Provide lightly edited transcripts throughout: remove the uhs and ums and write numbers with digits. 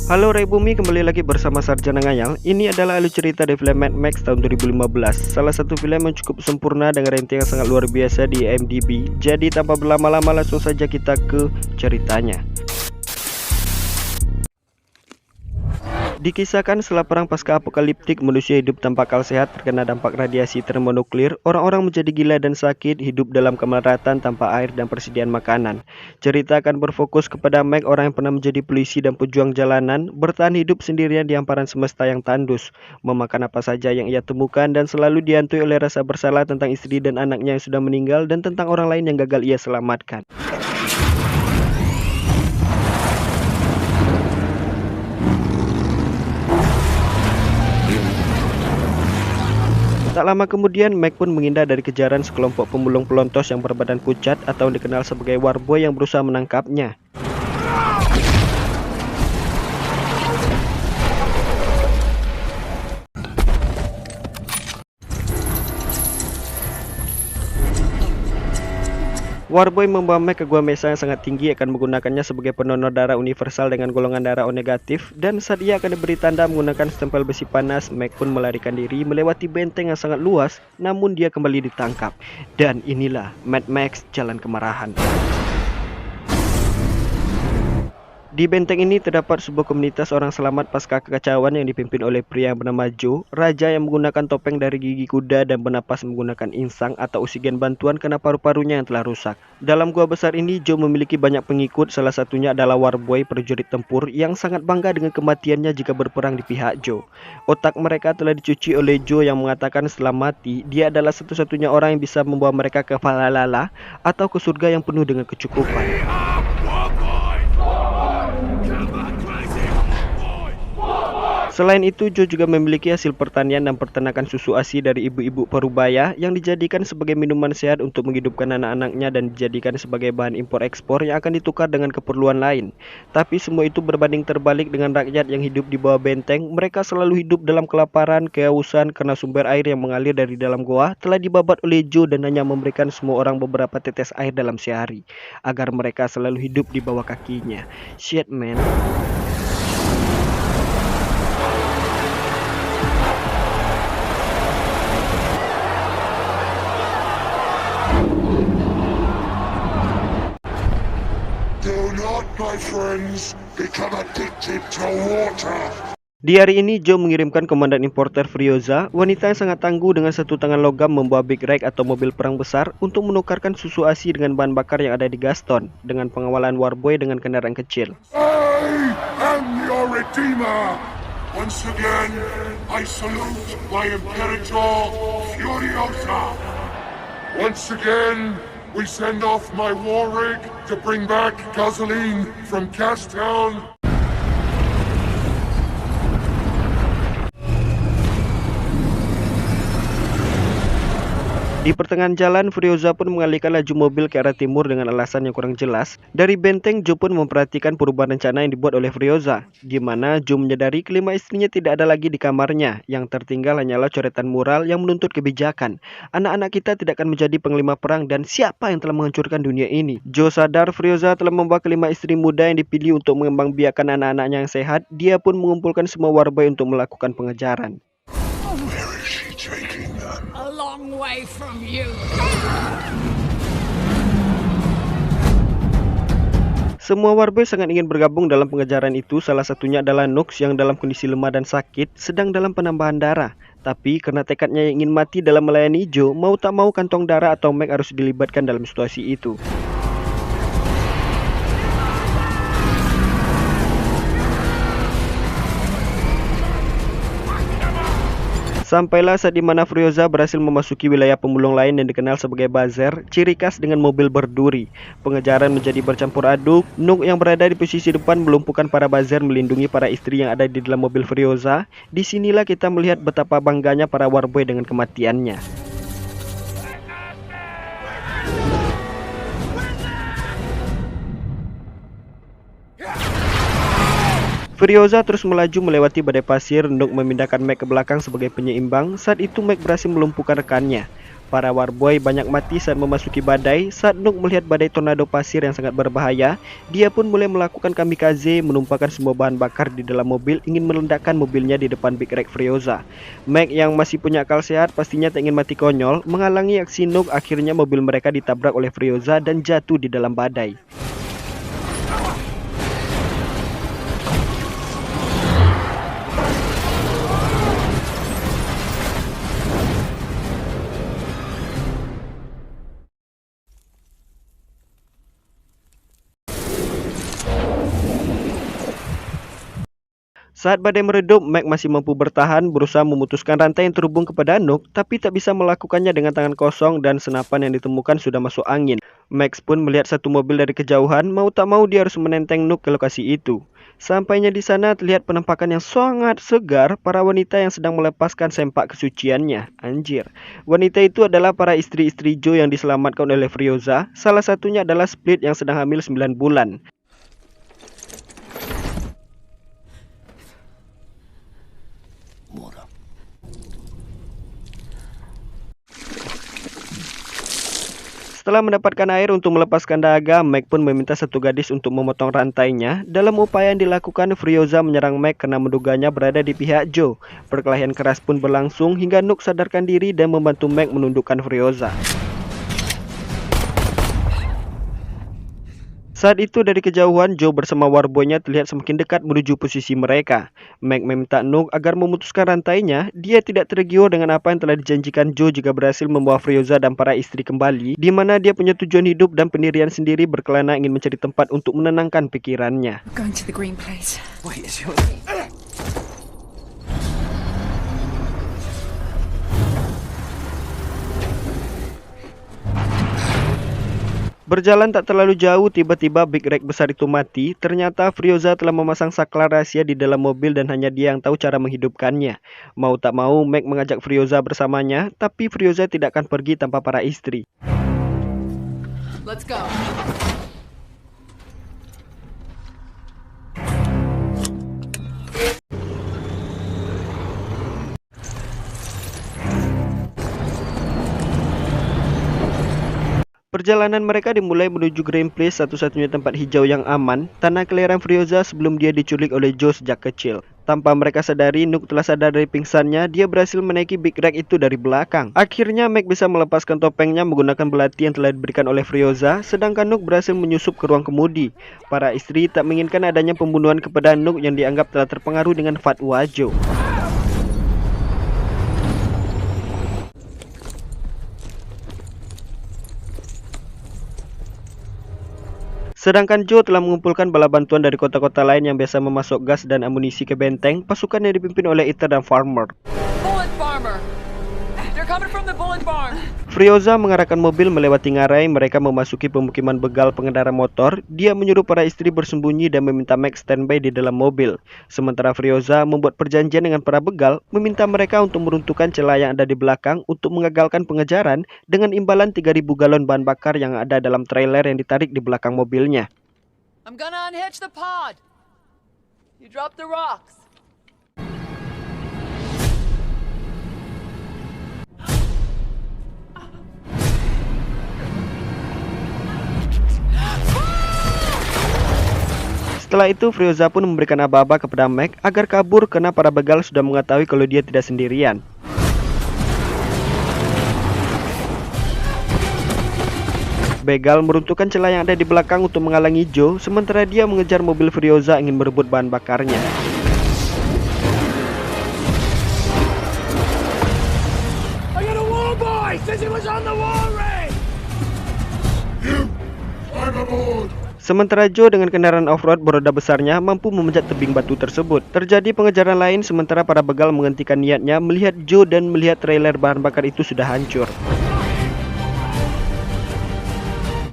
Halo Ray Bumi, kembali lagi bersama Sarjana Ngayal. Ini adalah alur cerita di film Mad Max tahun 2015. Salah satu film yang cukup sempurna dengan rating yang sangat luar biasa di IMDb. Jadi tanpa berlama-lama langsung saja kita ke ceritanya. Dikisahkan setelah perang pasca apokaliptik, manusia hidup tanpa akal sehat terkena dampak radiasi termonuklir. Orang-orang menjadi gila dan sakit, hidup dalam kemelaratan tanpa air dan persediaan makanan. Cerita akan berfokus kepada Meg, orang yang pernah menjadi polisi dan pejuang jalanan, bertahan hidup sendirian di hamparan semesta yang tandus, memakan apa saja yang ia temukan dan selalu dihantui oleh rasa bersalah tentang istri dan anaknya yang sudah meninggal dan tentang orang lain yang gagal ia selamatkan. Tak lama kemudian, Meg pun menghindar dari kejaran sekelompok pemulung pelontos yang berbadan pucat atau dikenal sebagai Warboy yang berusaha menangkapnya. Warboy membawa Meg ke gua Mesa yang sangat tinggi, akan menggunakannya sebagai pendonor darah universal dengan golongan darah O negatif, dan saat ia akan diberi tanda menggunakan stempel besi panas, Meg pun melarikan diri melewati benteng yang sangat luas, namun dia kembali ditangkap. Dan inilah Mad Max Jalan Kemarahan. Di benteng ini terdapat sebuah komunitas orang selamat pasca kekacauan yang dipimpin oleh pria yang bernama Joe, raja yang menggunakan topeng dari gigi kuda dan bernapas menggunakan insang atau oksigen bantuan karena paru-parunya yang telah rusak. Dalam gua besar ini, Joe memiliki banyak pengikut, salah satunya adalah Warboy, prajurit tempur yang sangat bangga dengan kematiannya jika berperang di pihak Joe. Otak mereka telah dicuci oleh Joe yang mengatakan setelah mati, dia adalah satu-satunya orang yang bisa membawa mereka ke Valhalla atau ke surga yang penuh dengan kecukupan. Selain itu, Joe juga memiliki hasil pertanian dan peternakan susu ASI dari ibu-ibu parubaya yang dijadikan sebagai minuman sehat untuk menghidupkan anak-anaknya dan dijadikan sebagai bahan impor-ekspor yang akan ditukar dengan keperluan lain. Tapi semua itu berbanding terbalik dengan rakyat yang hidup di bawah benteng. Mereka selalu hidup dalam kelaparan, kehausan karena sumber air yang mengalir dari dalam goa telah dibabat oleh Joe dan hanya memberikan semua orang beberapa tetes air dalam sehari agar mereka selalu hidup di bawah kakinya. Shit man. My friends become addicted to water. Di hari ini, Joe mengirimkan komandan importer Frioza, wanita yang sangat tangguh dengan satu tangan logam, membawa big rag atau mobil perang besar untuk menukarkan susu ASI dengan bahan bakar yang ada di Gaston dengan pengawalan Warboy dengan kendaraan kecil. I am your redeemer. Once again, I salute my Imperator Furiosa. Once again, we send off my war rig to bring back gasoline from Cashtown. Di pertengahan jalan, Frioza pun mengalihkan laju mobil ke arah timur dengan alasan yang kurang jelas. Dari benteng, Joe pun memperhatikan perubahan rencana yang dibuat oleh Frioza, di mana Joe menyadari kelima istrinya tidak ada lagi di kamarnya. Yang tertinggal hanyalah coretan mural yang menuntut kebijakan. Anak-anak kita tidak akan menjadi panglima perang, dan siapa yang telah menghancurkan dunia ini? Joe sadar Frioza telah membawa kelima istri muda yang dipilih untuk mengembangbiakan anak-anaknya yang sehat. Dia pun mengumpulkan semua Warboy untuk melakukan pengejaran. Where is she taking them? A long way from you. Semua Warboy sangat ingin bergabung dalam pengejaran itu, salah satunya adalah Nux yang dalam kondisi lemah dan sakit, sedang dalam penambahan darah. Tapi karena tekadnya yang ingin mati dalam melayani Joe, mau tak mau kantong darah atau Meg harus dilibatkan dalam situasi itu. Sampailah saat dimana Frioza berhasil memasuki wilayah pemulung lain yang dikenal sebagai Bazer, ciri khas dengan mobil berduri. Pengejaran menjadi bercampur aduk. Nuk yang berada di posisi depan melumpuhkan para Bazer melindungi para istri yang ada di dalam mobil Frioza. Disinilah kita melihat betapa bangganya para Warboy dengan kematiannya. Frioza terus melaju melewati badai pasir untuk memindahkan Meg ke belakang sebagai penyeimbang. Saat itu Meg berhasil melumpuhkan rekannya. Para warboy banyak mati saat memasuki badai. Saat Nook melihat badai tornado pasir yang sangat berbahaya, dia pun mulai melakukan kamikaze, menumpahkan semua bahan bakar di dalam mobil, ingin meledakkan mobilnya di depan Big Red Furiosa. Meg yang masih punya akal sehat pastinya tak ingin mati konyol, menghalangi aksi Nook. Akhirnya mobil mereka ditabrak oleh Furiosa dan jatuh di dalam badai. Saat badai meredup, Meg masih mampu bertahan, berusaha memutuskan rantai yang terhubung kepada Nook, tapi tak bisa melakukannya dengan tangan kosong dan senapan yang ditemukan sudah masuk angin. Max pun melihat satu mobil dari kejauhan, mau tak mau dia harus menenteng Nook ke lokasi itu. Sampainya di sana terlihat penampakan yang sangat segar para wanita yang sedang melepaskan sempak kesuciannya. Anjir. Wanita itu adalah para istri-istri Joe yang diselamatkan oleh Furiosa. Salah satunya adalah Split yang sedang hamil 9 bulan. Setelah mendapatkan air untuk melepaskan dahaga, Meg pun meminta satu gadis untuk memotong rantainya. Dalam upaya yang dilakukan, Furiosa menyerang Meg karena menduganya berada di pihak Joe. Perkelahian keras pun berlangsung hingga Nook sadarkan diri dan membantu Meg menundukkan Furiosa. Saat itu dari kejauhan, Joe bersama warboynya terlihat semakin dekat menuju posisi mereka. Meg meminta Nook agar memutuskan rantainya. Dia tidak tergiur dengan apa yang telah dijanjikan Joe jika berhasil membawa Furiosa dan para istri kembali, di mana dia punya tujuan hidup dan pendirian sendiri, berkelana ingin mencari tempat untuk menenangkan pikirannya. Going to the green place. Wait, is your... Berjalan tak terlalu jauh, tiba-tiba Big Red besar itu mati. Ternyata Furiosa telah memasang saklar rahasia di dalam mobil dan hanya dia yang tahu cara menghidupkannya. Mau tak mau, Meg mengajak Furiosa bersamanya, tapi Furiosa tidak akan pergi tanpa para istri. Let's go. Perjalanan mereka dimulai menuju Green Place, satu-satunya tempat hijau yang aman, tanah kelahiran Furiosa sebelum dia diculik oleh Joe sejak kecil. Tanpa mereka sadari, Nook telah sadar dari pingsannya. Dia berhasil menaiki Big Red itu dari belakang. Akhirnya Meg bisa melepaskan topengnya menggunakan belati yang telah diberikan oleh Furiosa, sedangkan Nook berhasil menyusup ke ruang kemudi. Para istri tak menginginkan adanya pembunuhan kepada Nook yang dianggap telah terpengaruh dengan fatwa Joe. Sedangkan Joe telah mengumpulkan bala bantuan dari kota-kota lain yang biasa memasok gas dan amunisi ke benteng. Pasukan yang dipimpin oleh Ether dan Farmer. Bullet farmer. They're coming from the bullet barn. Furiosa mengarahkan mobil melewati ngarai. Mereka memasuki pemukiman begal pengendara motor. Dia menyuruh para istri bersembunyi dan meminta Meg standby di dalam mobil. Sementara Furiosa membuat perjanjian dengan para begal, meminta mereka untuk meruntuhkan celah yang ada di belakang untuk mengagalkan pengejaran dengan imbalan 3.000 galon bahan bakar yang ada dalam trailer yang ditarik di belakang mobilnya. I'm gonna unhitch the pod. You drop the rocks. Setelah itu, Furiosa pun memberikan aba-aba kepada Meg agar kabur karena para begal sudah mengetahui kalau dia tidak sendirian. Begal meruntuhkan celah yang ada di belakang untuk menghalangi Joe, sementara dia mengejar mobil Furiosa ingin merebut bahan bakarnya. I got a wall boy! Says he was on the wall ring! You, I'm aboard. Sementara Joe dengan kendaraan off-road beroda besarnya mampu memanjat tebing batu tersebut. Terjadi pengejaran lain sementara para begal menghentikan niatnya melihat Joe dan melihat trailer bahan bakar itu sudah hancur.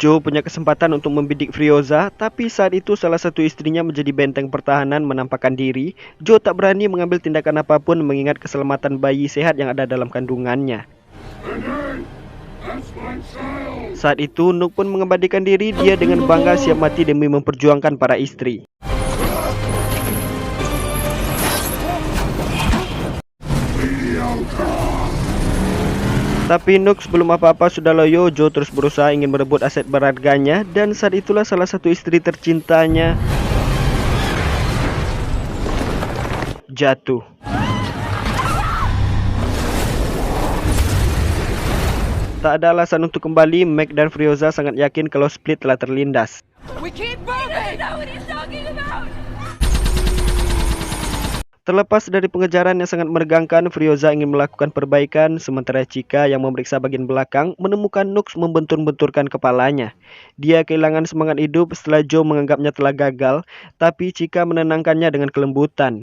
Joe punya kesempatan untuk membidik Furiosa, tapi saat itu salah satu istrinya menjadi benteng pertahanan menampakkan diri. Joe tak berani mengambil tindakan apapun mengingat keselamatan bayi sehat yang ada dalam kandungannya. Saat itu, Nook pun mengabadikan diri. Dia dengan bangga siap mati demi memperjuangkan para istri. Tapi Nux belum apa-apa sudah loyo. Joe terus berusaha ingin merebut aset berharganya, dan saat itulah salah satu istri tercintanya jatuh. Tak ada alasan untuk kembali, Meg dan Furiosa sangat yakin kalau Split telah terlindas. We keep moving! Know what he's talking about! Terlepas dari pengejaran yang sangat menegangkan, Furiosa ingin melakukan perbaikan, sementara Chica yang memeriksa bagian belakang menemukan Nux membentur-benturkan kepalanya. Dia kehilangan semangat hidup setelah Joe menganggapnya telah gagal, tapi Chica menenangkannya dengan kelembutan.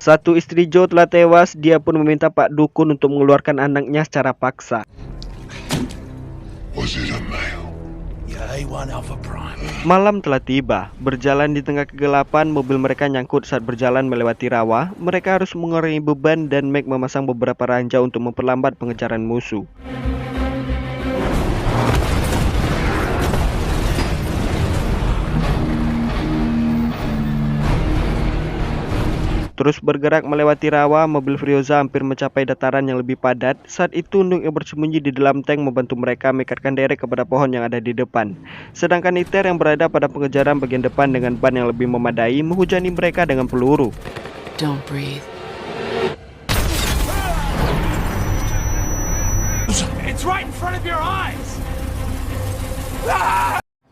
Satu istri Joe telah tewas, dia pun meminta Pak Dukun untuk mengeluarkan anaknya secara paksa. Was it a male? Yeah, A1 Alpha Prime. Malam telah tiba. Berjalan di tengah kegelapan, mobil mereka nyangkut saat berjalan melewati rawa. Mereka harus mengurangi beban dan Meg memasang beberapa ranjau untuk memperlambat pengejaran musuh. Terus bergerak melewati rawa, mobil Furiosa hampir mencapai dataran yang lebih padat. Saat itu Nux yang bersembunyi di dalam tank membantu mereka mengikatkan derek kepada pohon yang ada di depan. Sedangkan Iter yang berada pada pengejaran bagian depan dengan ban yang lebih memadai menghujani mereka dengan peluru. Don't breathe. It's right in front of your eyes!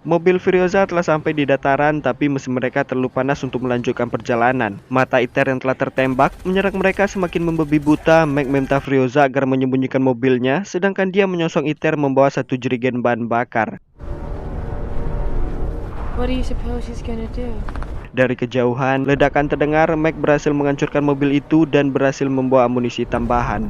Mobil Furiosa telah sampai di dataran, tapi mesin mereka terlalu panas untuk melanjutkan perjalanan. Mata Iter yang telah tertembak menyerang mereka semakin membabi buta. Meg meminta Furiosa agar menyembunyikan mobilnya, sedangkan dia menyosong Iter membawa satu jerigen bahan bakar. What do you suppose he's gonna do? Dari kejauhan, ledakan terdengar. Meg berhasil menghancurkan mobil itu dan berhasil membawa amunisi tambahan.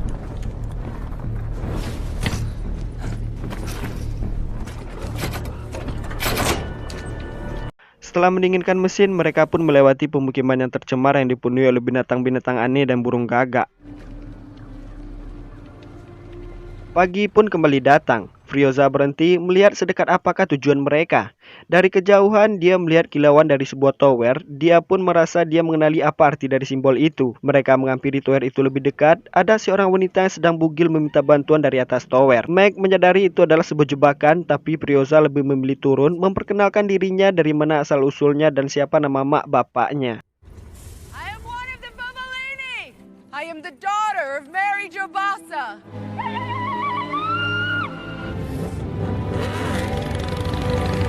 Setelah mendinginkan mesin, mereka pun melewati pemukiman yang tercemar yang dipenuhi oleh binatang-binatang aneh dan burung gagak. Pagi pun kembali datang. Furiosa berhenti melihat sedekat apakah tujuan mereka. Dari kejauhan, dia melihat kilauan dari sebuah tower. Dia pun merasa dia mengenali apa arti dari simbol itu. Mereka menghampiri tower itu lebih dekat. Ada seorang wanita yang sedang bugil meminta bantuan dari atas tower. Meg menyadari itu adalah sebuah jebakan, tapi Furiosa lebih memilih turun, memperkenalkan dirinya dari mana asal-usulnya dan siapa nama mak bapaknya. I am one of the Bubalini! I am the daughter of Mary Jobasa!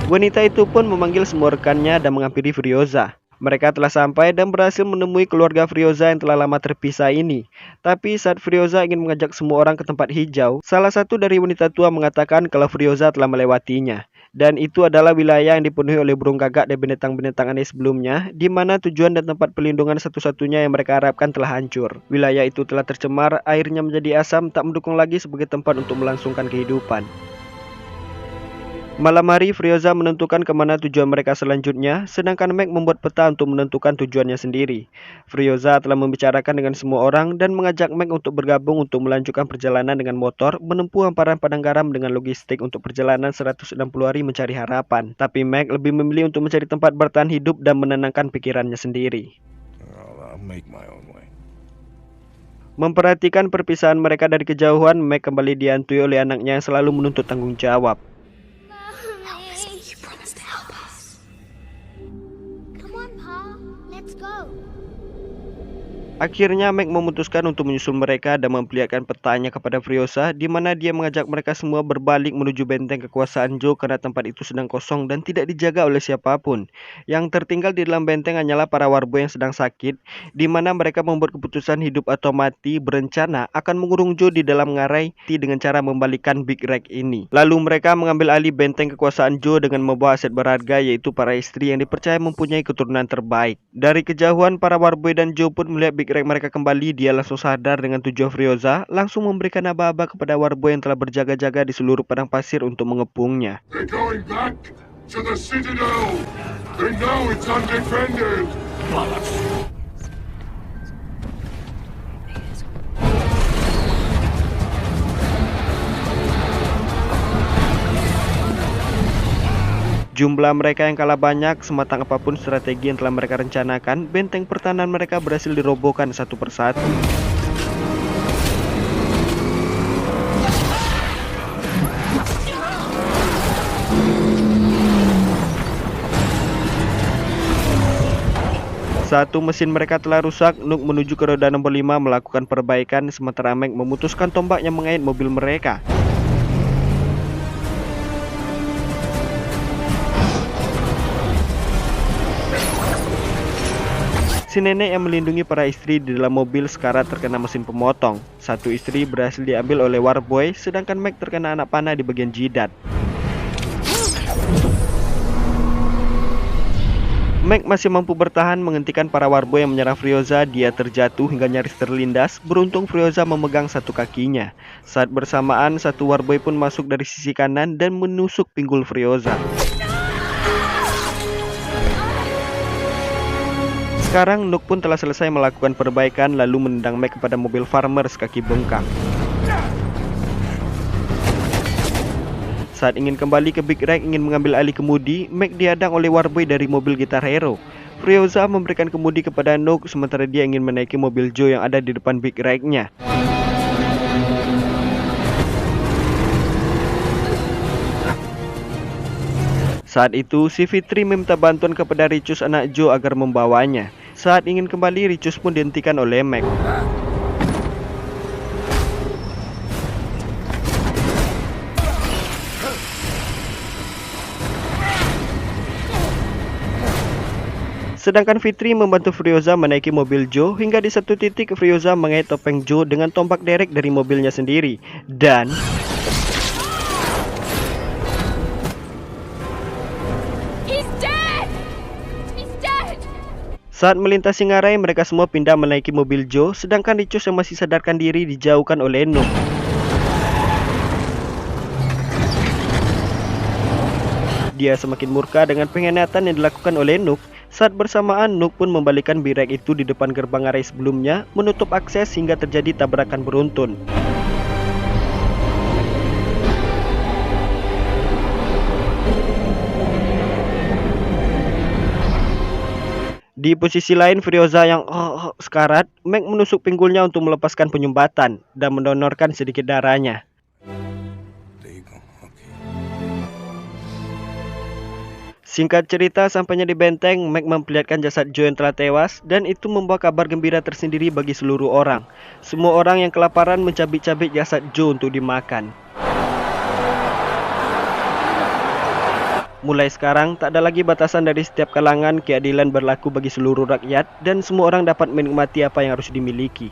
Wanita itu pun memanggil semua rekannya dan menghampiri Furiosa. Mereka telah sampai dan berhasil menemui keluarga Furiosa yang telah lama terpisah ini. Tapi saat Furiosa ingin mengajak semua orang ke tempat hijau, salah satu dari wanita tua mengatakan kalau Furiosa telah melewatinya. Dan itu adalah wilayah yang dipenuhi oleh burung gagak dan binatang-binatang aneh sebelumnya, di mana tujuan dan tempat pelindungan satu-satunya yang mereka harapkan telah hancur. Wilayah itu telah tercemar, airnya menjadi asam, tak mendukung lagi sebagai tempat untuk melangsungkan kehidupan. Malam hari, Furiosa menentukan kemana tujuan mereka selanjutnya, sedangkan Meg membuat peta untuk menentukan tujuannya sendiri. Furiosa telah membicarakan dengan semua orang dan mengajak Meg untuk bergabung untuk melanjutkan perjalanan dengan motor, menempuh hamparan padang garam dengan logistik untuk perjalanan 160 hari mencari harapan. Tapi Meg lebih memilih untuk mencari tempat bertahan hidup dan menenangkan pikirannya sendiri. I'll make my own way. Memperhatikan perpisahan mereka dari kejauhan, Meg kembali dihantui oleh anaknya yang selalu menuntut tanggung jawab. Akhirnya Meg memutuskan untuk menyusul mereka dan memperlihatkan petanya kepada Furiosa, di mana dia mengajak mereka semua berbalik menuju benteng kekuasaan Joe karena tempat itu sedang kosong dan tidak dijaga oleh siapapun. Yang tertinggal di dalam benteng hanyalah para warboy yang sedang sakit, di mana mereka membuat keputusan hidup atau mati, berencana akan mengurung Joe di dalam ngarai dengan cara membalikkan Big Reg ini. Lalu mereka mengambil alih benteng kekuasaan Joe dengan membawa aset berharga, yaitu para istri yang dipercaya mempunyai keturunan terbaik. Dari kejauhan, para warboy dan Joe pun melihat Big Reg mereka kembali. Dia langsung sadar dengan tujuan Furiosa, langsung memberikan aba-aba kepada warboy yang telah berjaga-jaga di seluruh padang pasir untuk mengepungnya. They're going back to the Citadel. They know it's undefended. Jumlah mereka yang kalah banyak, sematang apapun strategi yang telah mereka rencanakan, benteng pertahanan mereka berhasil dirobohkan satu persatu. Satu mesin mereka telah rusak, Nuk menuju ke roda nomor 5 melakukan perbaikan, sementara Meg memutuskan tombak yang mengait mobil mereka. Si nenek yang melindungi para istri di dalam mobil sekarat terkena mesin pemotong. Satu istri berhasil diambil oleh Warboy, sedangkan Meg terkena anak panah di bagian jidat. Meg masih mampu bertahan menghentikan para Warboy yang menyerang Furiosa. Dia terjatuh hingga nyaris terlindas. Beruntung Furiosa memegang satu kakinya. Saat bersamaan, satu Warboy pun masuk dari sisi kanan dan menusuk pinggul Furiosa. Sekarang Nuk pun telah selesai melakukan perbaikan lalu menendang Meg kepada mobil Farmers kaki bengkak. Saat ingin kembali ke Big Rag ingin mengambil alih kemudi, Meg dihadang oleh Warboy dari mobil Guitar Hero. Furiosa memberikan kemudi kepada Nuk sementara dia ingin menaiki mobil Joe yang ada di depan Big Rag-nya. Saat itu, si Fitri meminta bantuan kepada Ricus anak Joe agar membawanya. Saat ingin kembali, Ricus pun dihentikan oleh Meg. Sedangkan Fitri membantu Furiosa menaiki mobil Joe hingga di satu titik Furiosa mengait topeng Joe dengan tombak derek dari mobilnya sendiri. Dan saat melintasi ngarai, mereka semua pindah menaiki mobil Joe, sedangkan Ricus yang masih sadarkan diri dijauhkan oleh Nuk. Dia semakin murka dengan pengkhianatan yang dilakukan oleh Nuk. Saat bersamaan, Nuk pun membalikkan Big Rag itu di depan gerbang ngarai sebelumnya, menutup akses hingga terjadi tabrakan beruntun. Di posisi lain, Furiosa yang sekarat, Meg menusuk pinggulnya untuk melepaskan penyumbatan dan mendonorkan sedikit darahnya. Singkat cerita, sampainya di benteng, Meg memperlihatkan jasad Joe yang telah tewas, dan itu membawa kabar gembira tersendiri bagi seluruh orang. Semua orang yang kelaparan mencabik-cabik jasad Joe untuk dimakan. Mulai sekarang, tak ada lagi batasan dari setiap kalangan, keadilan berlaku bagi seluruh rakyat, dan semua orang dapat menikmati apa yang harus dimiliki.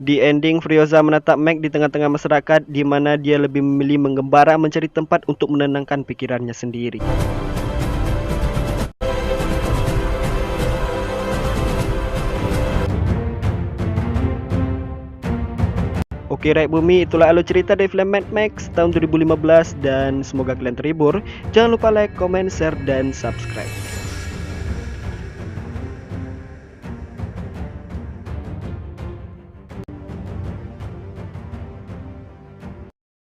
Di ending, Furiosa menatap Meg di tengah-tengah masyarakat, di mana dia lebih memilih menggembara mencari tempat untuk menenangkan pikirannya sendiri. Oke rakyat bumi, itulah alur cerita dari film Mad Max tahun 2015 dan semoga kalian terhibur. Jangan lupa like, comment, share, dan subscribe.